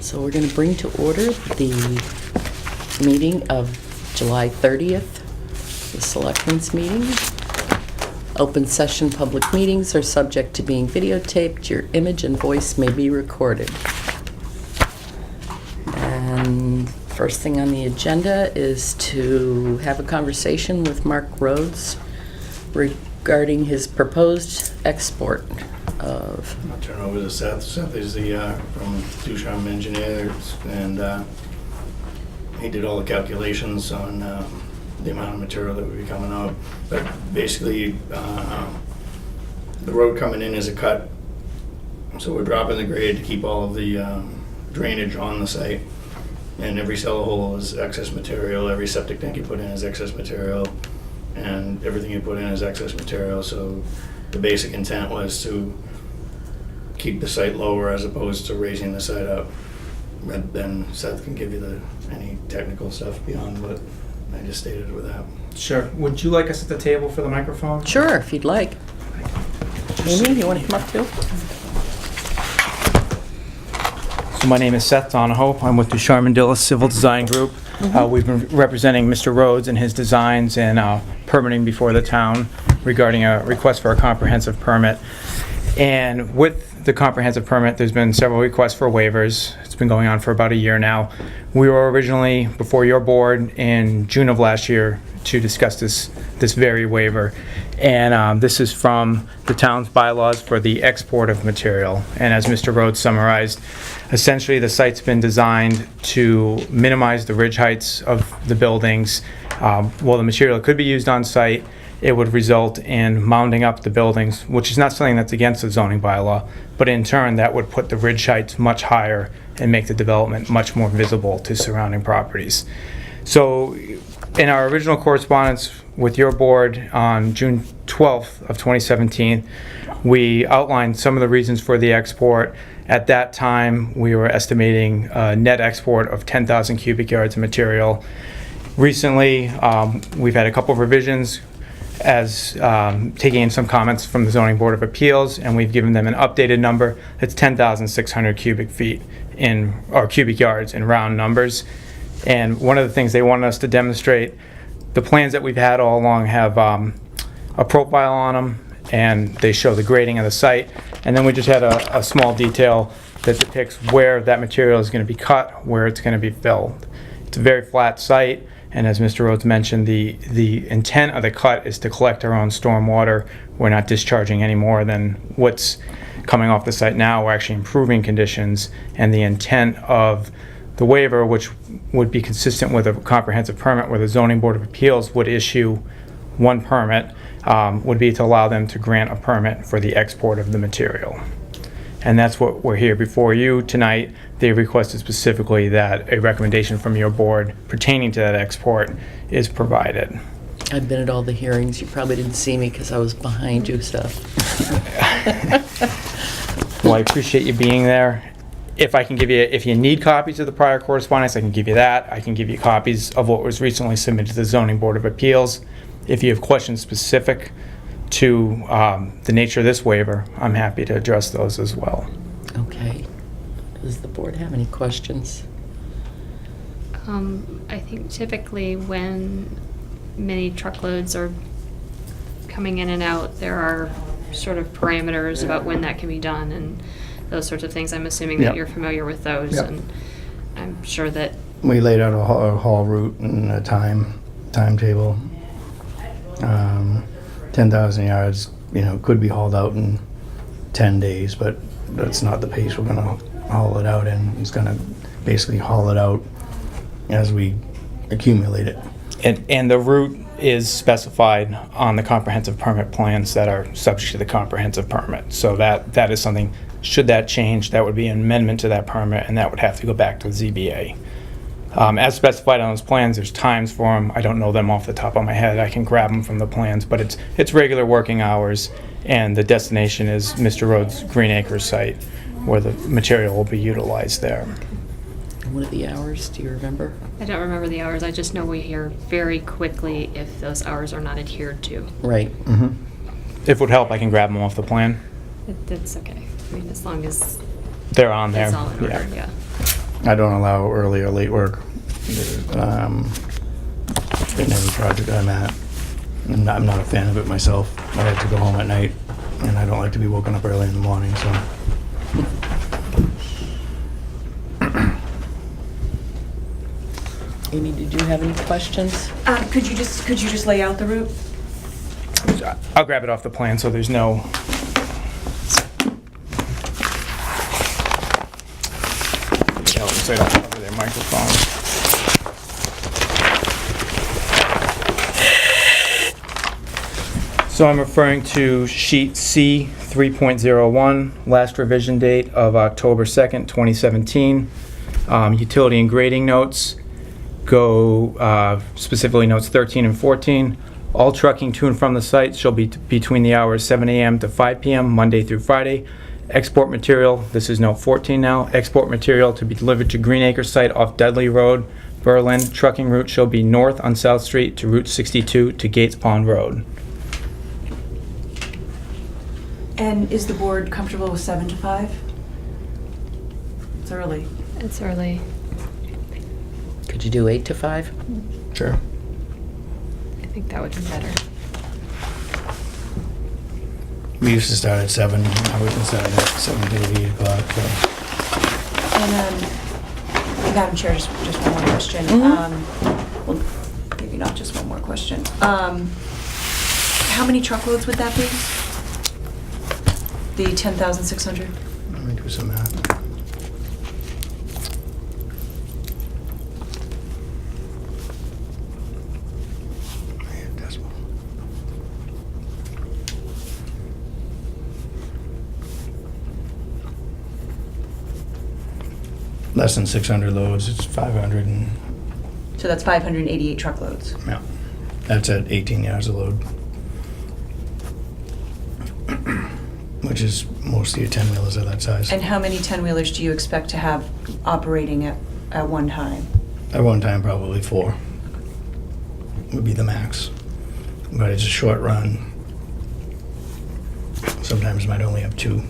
So we're going to bring to order the meeting of July 30th, the Selectmen's meeting. Open session public meetings are subject to being videotaped. Your image and voice may be recorded. And first thing on the agenda is to have a conversation with Mark Rhodes regarding his proposed export of... I'll turn over to Seth. Seth is the from Ducharme Engineers, and he did all the calculations on the amount of material that would be coming out. But basically, the road coming in is a cut, so we're dropping the grade to keep all of the drainage on the site. And every cellar hole is excess material, every septic tank you put in is excess material, and everything you put in is excess material. So the basic intent was to keep the site lower as opposed to raising the site up. But then Seth can give you any technical stuff beyond what I just stated with that. Sure. Would you like us at the table for the microphone? Sure, if you'd like. Amy, you want to come up too? So my name is Seth Donahoe. I'm with Ducharme Dillis Civil Design Group. We've been representing Mr. Rhodes and his designs and permitting before the town regarding a request for a comprehensive permit. And with the comprehensive permit, there's been several requests for waivers. It's been going on for about a year now. We were originally before your board in June of last year to discuss this very waiver. And this is from the town's bylaws for the export of material. And as Mr. Rhodes summarized, essentially the site's been designed to minimize the ridge heights of the buildings. While the material could be used on site, it would result in mounding up the buildings, which is not something that's against the zoning bylaw, but in turn that would put the ridge heights much higher and make the development much more visible to surrounding properties. So in our original correspondence with your board on June 12th of 2017, we outlined some of the reasons for the export. At that time, we were estimating a net export of 10,000 cubic yards of material. Recently, we've had a couple of revisions as taking in some comments from the Zoning Board of Appeals, and we've given them an updated number that's 10,600 cubic feet or cubic yards in round numbers. And one of the things they wanted us to demonstrate, the plans that we've had all along have a profile on them, and they show the grading of the site. And then we just had a small detail that depicts where that material is going to be cut, where it's going to be filled. It's a very flat site, and as Mr. Rhodes mentioned, the intent of the cut is to collect our own stormwater. We're not discharging any more than what's coming off the site now. We're actually improving conditions, and the intent of the waiver, which would be consistent with a comprehensive permit where the Zoning Board of Appeals would issue one permit, would be to allow them to grant a permit for the export of the material. And that's what we're here before you tonight. They requested specifically that a recommendation from your board pertaining to that export is provided. I've been at all the hearings. You probably didn't see me because I was behind you, so. Well, I appreciate you being there. If I can give you, if you need copies of the prior correspondence, I can give you that. I can give you copies of what was recently submitted to the Zoning Board of Appeals. If you have questions specific to the nature of this waiver, I'm happy to address those as well. Okay. Does the board have any questions? I think typically when many truckloads are coming in and out, there are sort of parameters about when that can be done and those sorts of things. I'm assuming that Yep. you're familiar with those, Yep. and I'm sure that We laid out a haul route and a timetable. 10,000 yards, could be hauled out in 10 days, but that's not the pace we're gonna haul it out in. It's gonna basically haul it out as we accumulate it. And the route is specified on the comprehensive permit plans that are subject to the comprehensive permit. So that is something, should that change, that would be an amendment to that permit, and that would have to go back to the ZBA. As specified on those plans, there's times for them. I don't know them off the top of my head. I can grab them from the plans, but it's regular working hours, and the destination is Mr. Rhodes' Green Acres site, where the material will be utilized there. What are the hours? Do you remember? I don't remember the hours. I just know we hear very quickly if those hours are not adhered to. Right. If it would help, I can grab them off the plan. It's okay. I mean, as long as They're on there. it's all in order, Yeah. yeah. I don't allow early or late work in any project I'm at. I'm not a fan of it myself. I like to go home at night, and I don't like to be woken up early in the morning, so. Amy, did you have any questions? Could you just lay out the route? I'll grab it off the plan so there's no... So I don't cover their microphone. So I'm referring to sheet C 3.01, last revision date of October 2nd, 2017. Utility and grading notes go specifically notes 13 and 14. All trucking to and from the site shall be between the hours 7 a.m. to 5 p.m. Monday through Friday. Export material, this is note 14 now, export material to be delivered to Greenacre site off Dudley Road, Berlin. Trucking route shall be north on South Street to Route 62 to Gates Pond Road. And is the board comfortable with 7 to 5? It's early. It's early. Could you do 8 to 5? Sure. I think that would be better. We used to start at 7. Now we can start at 7 to 8 o'clock. So. And Madam Chair, just one more question. Well, maybe not just one more question. How many truckloads would that be? The 10,600? Let me do some math. Decimal. Less than 600 loads, it's 500 and, So that's 588 truckloads. yeah, that's at 18 yards a load. Which is mostly 10-wheelers of that size. And how many 10-wheelers do you expect to have operating at one time? At one time, probably 4 would be the max. But it's a short run. Sometimes might only have 2.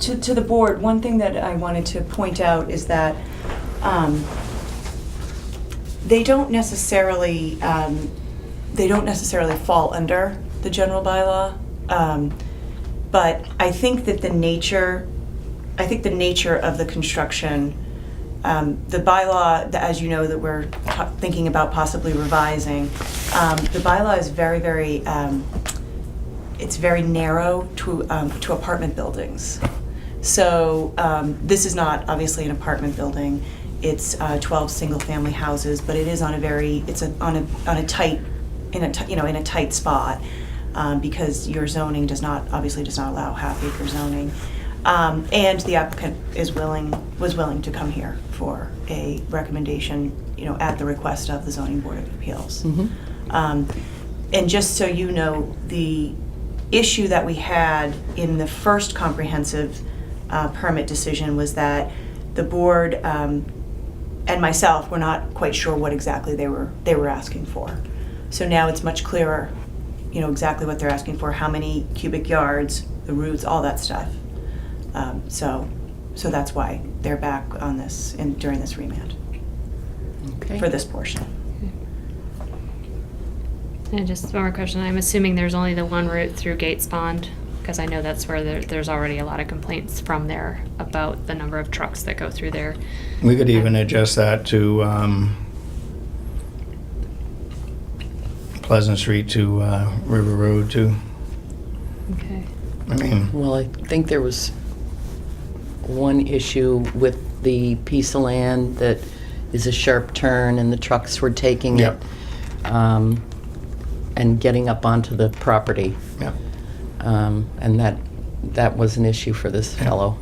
To the board, one thing that I wanted to point out is that they don't necessarily fall under the general bylaw, but I think that the nature of the construction, the bylaw, as you know, that we're thinking about possibly revising, the bylaw is very, it's very narrow to apartment buildings. So this is not obviously an apartment building. It's 12 single-family houses, but it is on a tight spot because your zoning does not allow half-acre zoning. And the applicant was willing to come here for a recommendation, at the request of the Zoning Board of Appeals. Mm-hmm. And just so you know, the issue that we had in the first comprehensive permit decision was that the board and myself were not quite sure what exactly they were asking for. So now it's much clearer, exactly what they're asking for, how many cubic yards, the routes, all that stuff. So that's why they're back on this during this remand Okay. for this portion. And just one more question. I'm assuming there's only the one route through Gates Pond, because I know that's where there's already a lot of complaints from there about the number of trucks that go through there. We could even adjust that to Pleasant Street to River Road too. Okay. I mean, Well, I think there was one issue with the piece of land that is a sharp turn and the trucks were taking it. Yep. And getting up onto the property. yeah. And that was an issue for this fellow.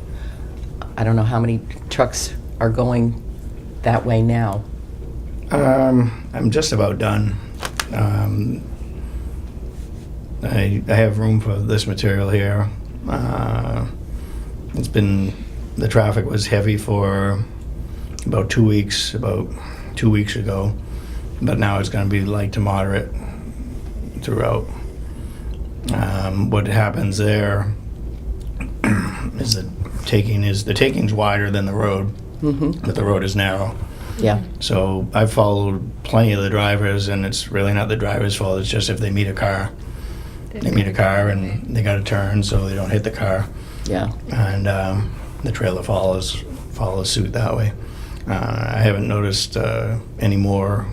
I don't know how many trucks are going that way now. I'm just about done. I have room for this material here. The traffic was heavy for about 2 weeks, about 2 weeks ago, but now it's going to be light to moderate throughout. What happens there, is the taking's wider than the road, but the road is narrow. Yeah, So I've followed plenty of the drivers, and it's really not the driver's fault. It's just if they meet a car, they meet a car and they got to turn so they don't hit the car, yeah. and the trailer follows suit that way. I haven't noticed any more.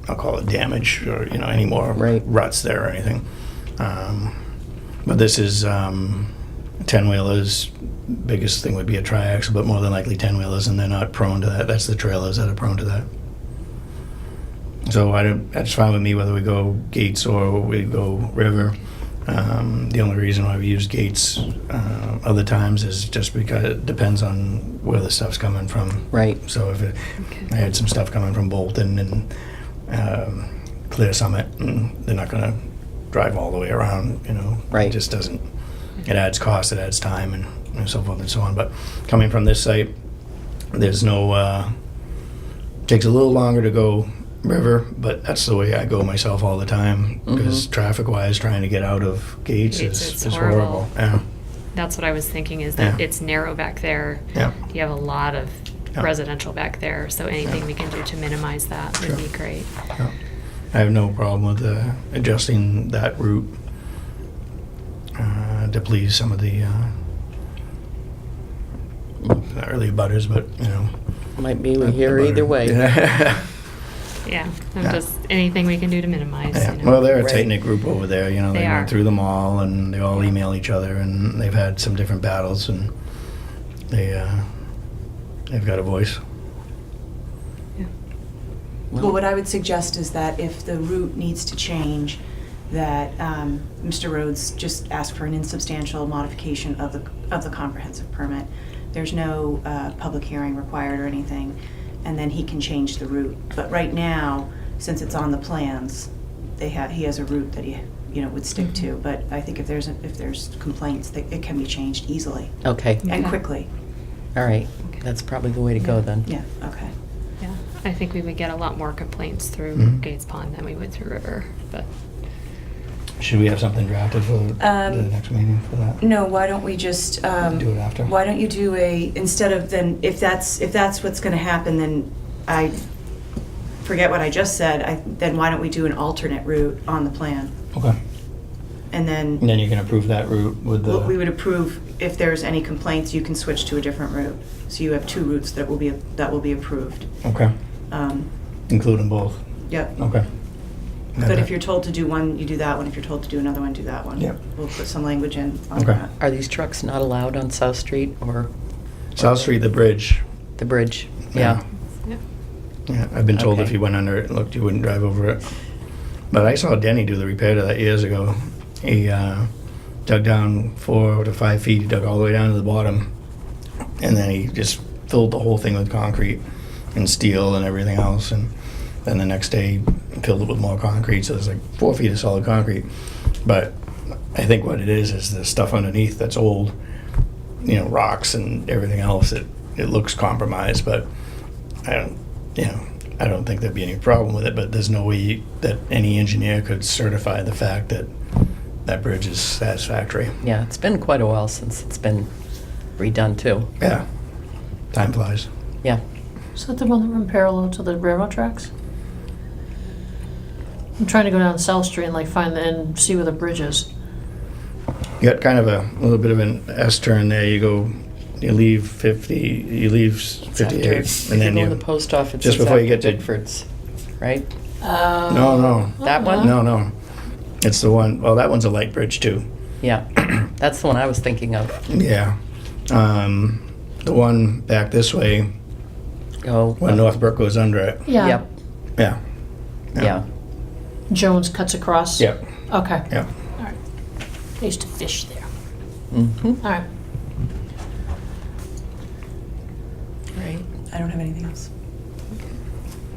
I'll call it damage, or any more Right. ruts there or anything. But this is 10-wheelers. Biggest thing would be a triaxle, but more than likely 10-wheelers, and they're not prone to that. That's the trailers that are prone to that. So that's fine with me whether we go Gates or we go River. The only reason why we use Gates other times is just because it depends on where the stuff's coming from. Right. So if I had some stuff coming from Bolton and Clear Summit, and they're not going to drive all the way around, Right. It just doesn't. It adds cost, it adds time, and so forth and so on. But coming from this site, there's no. Takes a little longer to go River, but that's the way I go myself all the time, because traffic-wise, trying to get out of Gates It's is horrible. Yeah. That's what I was thinking, is that Yeah. it's narrow back there. Yeah. You have a lot of Yeah. residential back there, so anything we can do to minimize that would be great. Yeah. I have no problem with adjusting that route to please some of the early butters, but Might be here either way. Yeah. Yeah, Yeah. just anything we can do to minimize. Yeah. you know. Well, they're a Right. tight-knit group over there. They They are. went through them all, and they all email each other, and they've had some different battles, and they've got a voice. Yeah. Well, what I would suggest is that if the route needs to change, that Mr. Rhodes just ask for an insubstantial modification of the comprehensive permit. There's no public hearing required or anything, and then he can change the route. But right now, since it's on the plans, he has a route that he would stick to. But I think if there's complaints, that it can be changed easily Okay, and Okay. quickly. all right. Okay. That's probably the way to go then. Yeah. Okay. Yeah, I think we would get a lot more complaints through Mhm. Gates Pond than we would through River, but Should we have something drafted for the next meeting for that? No, why don't we just, Do it after? why don't you do instead of then, if that's what's gonna happen, then I forget what I just said, then why don't we do an alternate route on the plan? Okay. And And then then you can approve that route with the. we would approve, if there's any complaints, you can switch to a different route. So you have two routes that will be approved. Okay. Include them both. Yep. Okay. But if you're told to do one, you do that one. If you're told to do another one, do that one. Yep. We'll put some language in on Okay. that. Are these trucks not allowed on South Street or South Street, the bridge. the bridge? Yeah. yeah. Yeah, I've been told if Okay. you went under it and looked, you wouldn't drive over it. But I saw Denny do the repair to that years ago. He dug down 4 to 5 feet, he dug all the way down to the bottom, and then he just filled the whole thing with concrete and steel and everything else. And then the next day, he filled it with more concrete, so it's like 4 feet of solid concrete. But I think what it is the stuff underneath that's old, rocks and everything else. It looks compromised, but I don't think there'd be any problem with it. But there's no way that any engineer could certify the fact that that bridge is satisfactory. Yeah, it's been quite a while since it's been redone too. Yeah, time flies. Yeah. Is that the one that run parallel to the railroad tracks? I'm trying to go down South Street and find and see where the bridge is. You got kind of a little bit of an S turn there. You leave 50, you leave It's 58, after, and then you go you to the post office. just it's before you after get to- Bickford's, right? No. That one? No. It's the one. Well, that one's a light bridge too. Yeah, that's the one I was thinking of. Yeah. The one back this way, Oh. when Northbrook goes under it. Yeah. Yep, Yeah. yeah. Jones cuts across? Yep. Okay. Yep. All right. I used to fish there. Mm-hmm. All right. Right. I don't have anything else.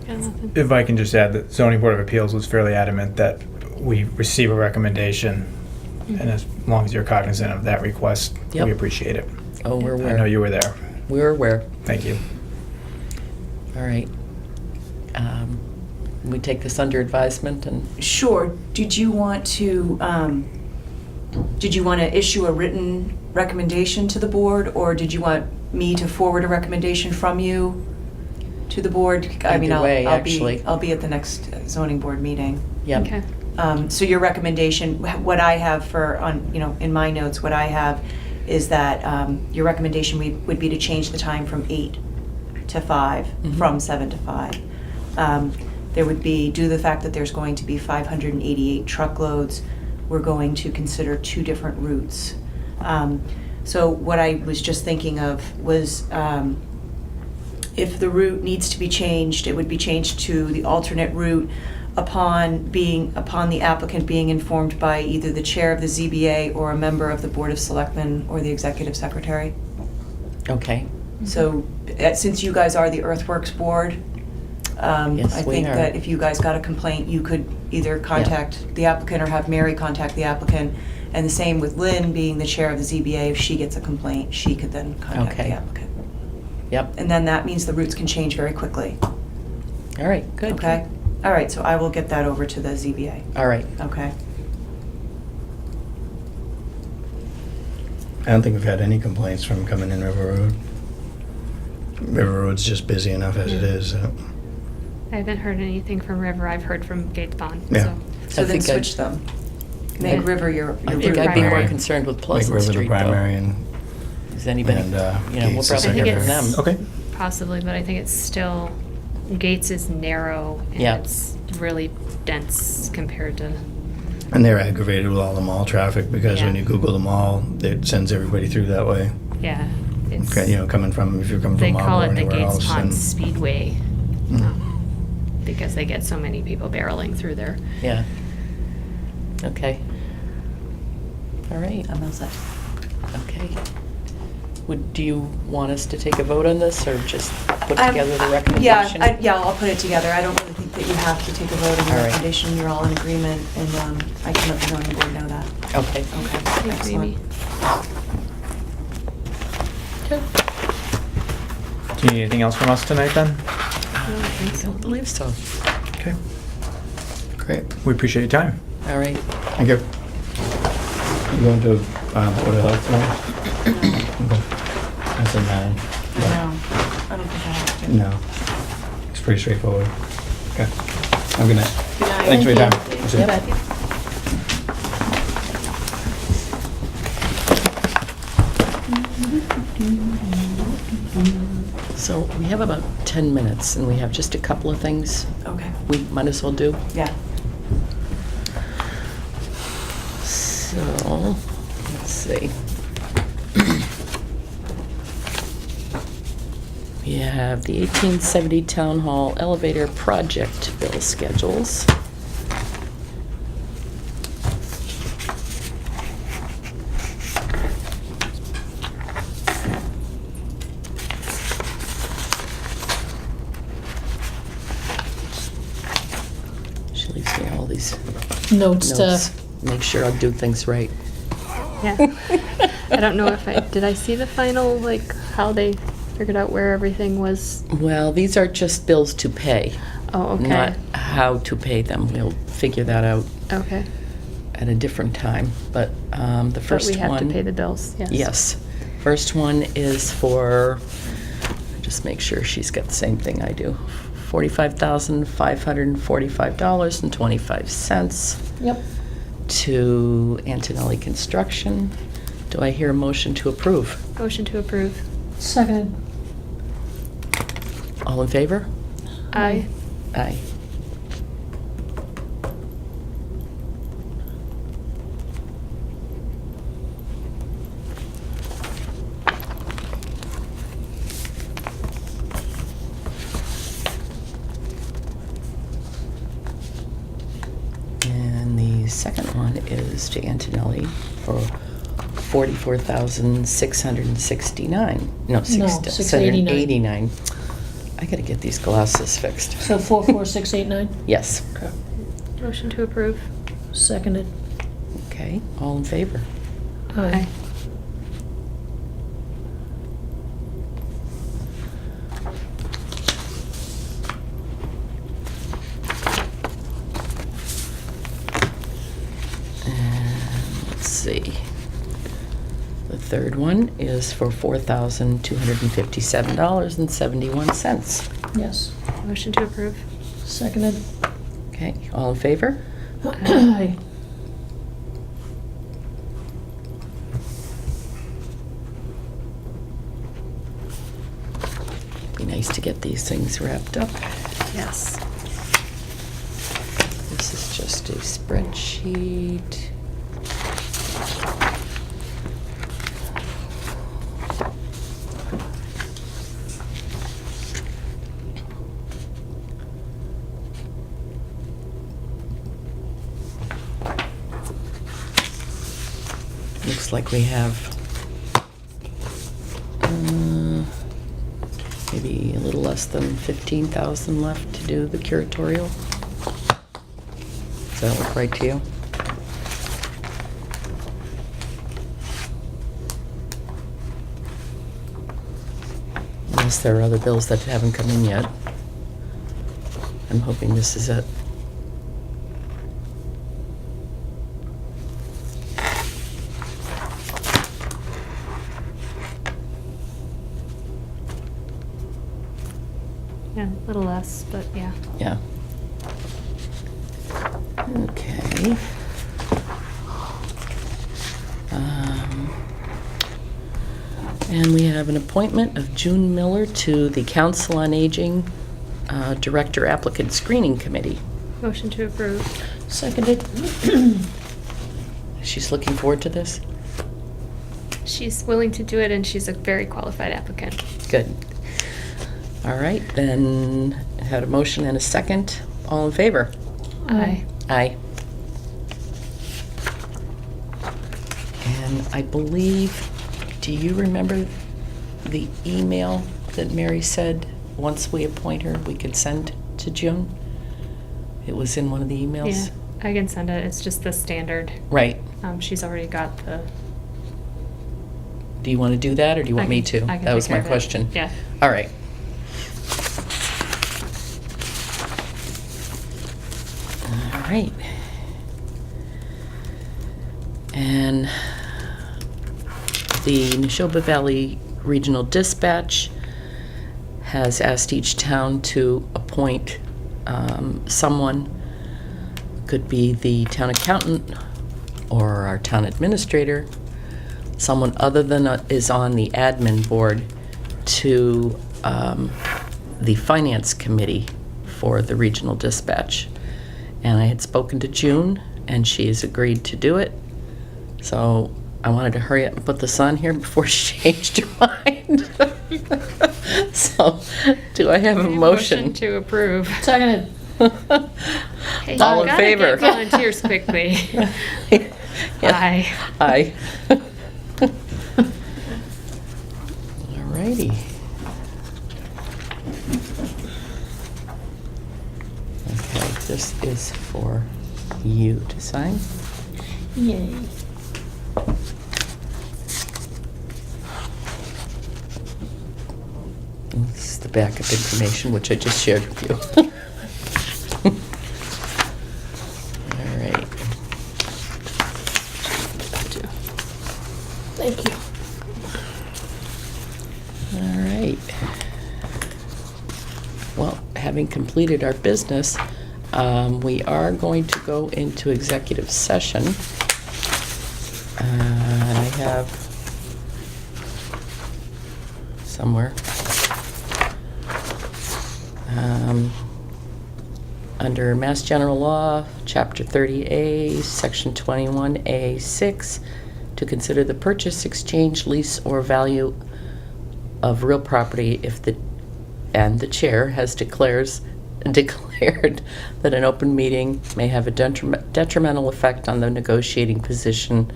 Got nothing. If I can just add, that zoning board of appeals was fairly adamant that we receive a recommendation, and as long as you're cognizant of that request, Yep. we appreciate it. Oh, we're I aware. know you were there. We're aware. Thank you. All right. We take this under advisement and, Sure. Did you want to did you want to issue a written recommendation to the board, or did you want me to forward a recommendation from you to the board? I mean, Either way, actually. I'll be at the next zoning board meeting. Yep. Okay. So your recommendation, what I have in my notes, what I have is that your recommendation would be to change the time from 8 to 5, Mhm. from 7 to 5. There would be, due to the fact that there's going to be 588 truckloads, we're going to consider 2 different routes. So what I was just thinking of was, if the route needs to be changed, it would be changed to the alternate route upon the applicant being informed by either the chair of the ZBA or a member of the Board of Selectmen or the executive secretary. Okay. So, since you guys are the Earthworks Board, Yes, I we think are. that if you guys got a complaint, you could either contact the applicant or have Mary contact the applicant. And the same with Lynn, being the chair of the ZBA, if she gets a complaint, she could then contact Okay. the applicant. Yep. And then that means the routes can change very quickly. All right, good. Okay? All right, so I will get that over to the ZBA. All right. Okay. I don't think we've had any complaints from coming in River Road. River Road's just busy enough as it is. I haven't heard anything from River. I've heard from Gates Pond. Yeah. So I then think switch them. Make Yeah. River your I route. think I'd be more primary. concerned with Make Pleasant River the Street, primary though. and Is anybody, and, we'll Gates the probably hear from secondary. them. Okay. Possibly, but I think it's still, Gates is narrow and Yeah. it's really dense compared to, And they're aggravated with all the mall traffic because when Yeah. you Google the mall, it sends everybody through that way. yeah. It's, Okay, if you're coming from they Marlboro call or it the anywhere Gates else. Pond then- Speedway Mm. because they get so many people barreling through there. Yeah. Okay. All right, I'm all set. okay. Do you want us to take a vote on this, or just put together the Yeah, recommendation? yeah, I'll put it together. I don't really think that you have to take a vote on All your right. recommendation. You're all in agreement, and I can let the zoning board know that. Okay. Okay, Thanks, excellent. Amy. Good. Do you need anything else from us tonight then? I don't think I so. don't believe so. Okay. Great, We appreciate your time. All right. thank you. You going to Board of Health tomorrow? Okay. That's in No, I don't think I have to. No. It's pretty straightforward. Okay. Have a good night. Good night. Thanks for your time. Thank That's it. Yep. So we have about 10 minutes, and we have just a couple of things Okay, we might as well do. yeah. So, let's see. We have the 1870 Town Hall Elevator Project bill schedules. She leaves me all these Notes notes. to, Make sure I do things right. Yeah. I don't know if did I see the final, like, how they figured out where everything was? Well, these are just bills to pay, Oh, okay. not how to pay them. We'll figure that out Okay. at a different time. But the first But we one... have to pay the bills, yes. Yes. First one is for, just make sure she's got the same thing I do, $45,545.25 yep. to Antonelli Construction. Do I hear a motion to approve? Motion to approve. Seconded. All in favor? Aye. Aye. And the second one is to Antonelli for $44,669. No, No, $689. $689. I gotta get these glasses fixed. So 44689? Yes. Motion to approve. Seconded. Okay, all in favor? Aye. And let's let's see. The third one is for $4,257.71. Yes. Motion to approve. Seconded. Okay, all in favor? Aye. Be nice to get these things wrapped up. Yes. This is just a spreadsheet. Looks like we have maybe a little less than 15,000 left to do the curatorial. Does that look right to you? Unless there are other bills that haven't come in yet. I'm hoping this is it. Yeah, a little less, but yeah. Yeah. Okay. And we have an appointment of June Miller to the Council on Aging Director Applicant Screening Committee. Motion to approve. Seconded. She's looking forward to this? She's willing to do it, and she's a very qualified applicant. Good. All right, then, had a motion and a second. All in favor? Aye. Aye. And I believe, do you remember the email that Mary said, once we appoint her, we could send to June? It was in one of the Yeah, emails? I can send it. It's just the standard. Right. She's already got the. Do you want to do that, or do you want me to? I can That was take my care of it. question. Yeah. All right. All right. And the Neshoba Valley Regional Dispatch has asked each town to appoint someone, could be the town accountant or our town administrator, someone other than is on the admin board, to the finance committee for the regional dispatch. And I had spoken to June, and she has agreed to do it. So I wanted to hurry up and put this on here before she changed her mind. So, do I have a motion? to approve. Seconded. Hey, All you in gotta favor? get volunteers quickly. Aye. Aye. Alrighty. Okay, this is for you to sign. Yay. This is the backup information, which I just shared with you. All right. Thank you. All right. Well, having completed our business, we are going to go into executive session. I have somewhere. Under Mass General Law, Chapter 30A, Section 21A6, to consider the purchase, exchange, lease, or value of real property if the chair has declared that an open meeting may have a detrimental effect on the negotiating position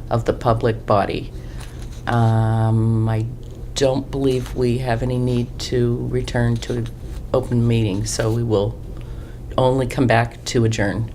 of the public body. I don't believe we have any need to return to an open meeting, so we will only come back to adjourn.